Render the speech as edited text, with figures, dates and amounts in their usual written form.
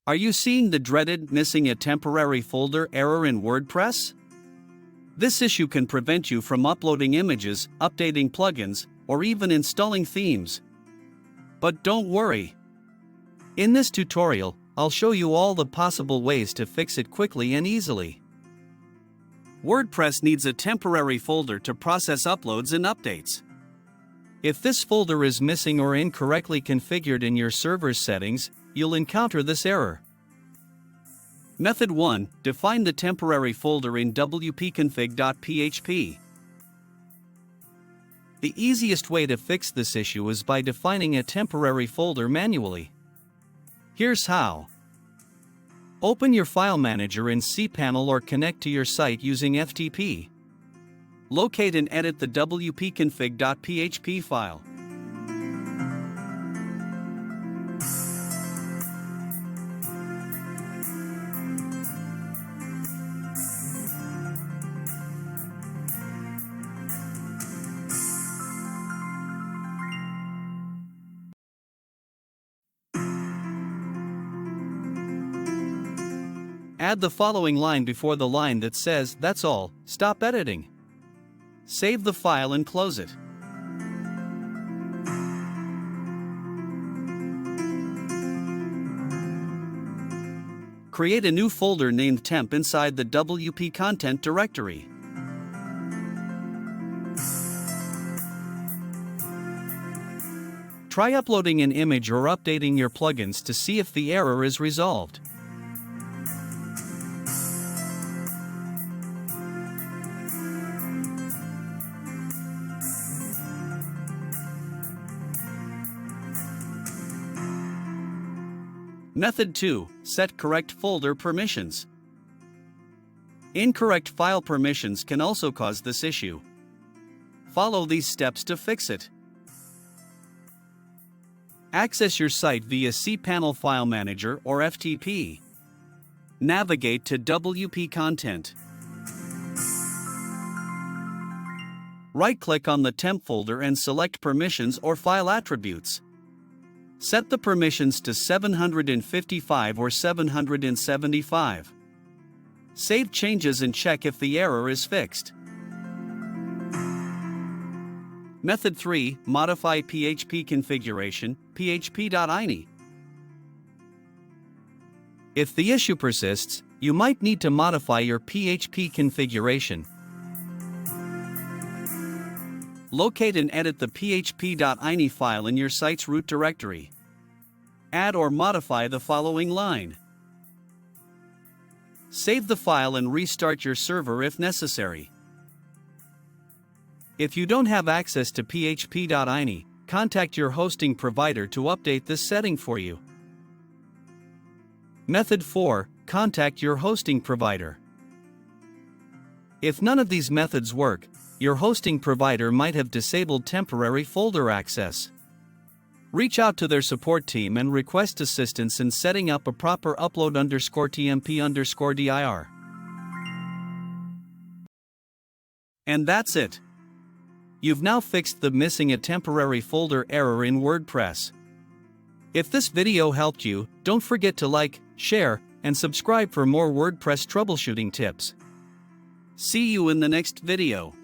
Are you seeing the dreaded missing a temporary folder error in WordPress? This issue can prevent you from uploading images, updating plugins, or even installing themes. But don't worry. In this tutorial, I'll show you all the possible ways to fix it quickly and easily. WordPress needs a temporary folder to process uploads and updates. If this folder is missing or incorrectly configured in your server's settings, you'll encounter this error. Method 1. Define the temporary folder in wp-config.php. The easiest way to fix this issue is by defining a temporary folder manually. Here's how. Open your file manager in cPanel or connect to your site using FTP. Locate and edit the wp-config.php file. Add the following line before the line that says, "That's all, stop editing." Save the file and close it. Create a new folder named temp inside the WP content directory. Try uploading an image or updating your plugins to see if the error is resolved. Method 2. Set correct folder permissions. Incorrect file permissions can also cause this issue. Follow these steps to fix it. Access your site via cPanel File Manager or FTP. Navigate to WP Content. Right-click on the temp folder and select Permissions or File Attributes. Set the permissions to 755 or 775. Save changes and check if the error is fixed. Method 3. Modify PHP configuration, php.ini. If the issue persists, you might need to modify your PHP configuration. Locate and edit the php.ini file in your site's root directory. Add or modify the following line. Save the file and restart your server if necessary. If you don't have access to php.ini, contact your hosting provider to update this setting for you. Method 4. Contact your hosting provider. If none of these methods work, your hosting provider might have disabled temporary folder access. Reach out to their support team and request assistance in setting up a proper upload_tmp_dir. And that's it. You've now fixed the missing a temporary folder error in WordPress. If this video helped you, don't forget to like, share, and subscribe for more WordPress troubleshooting tips. See you in the next video.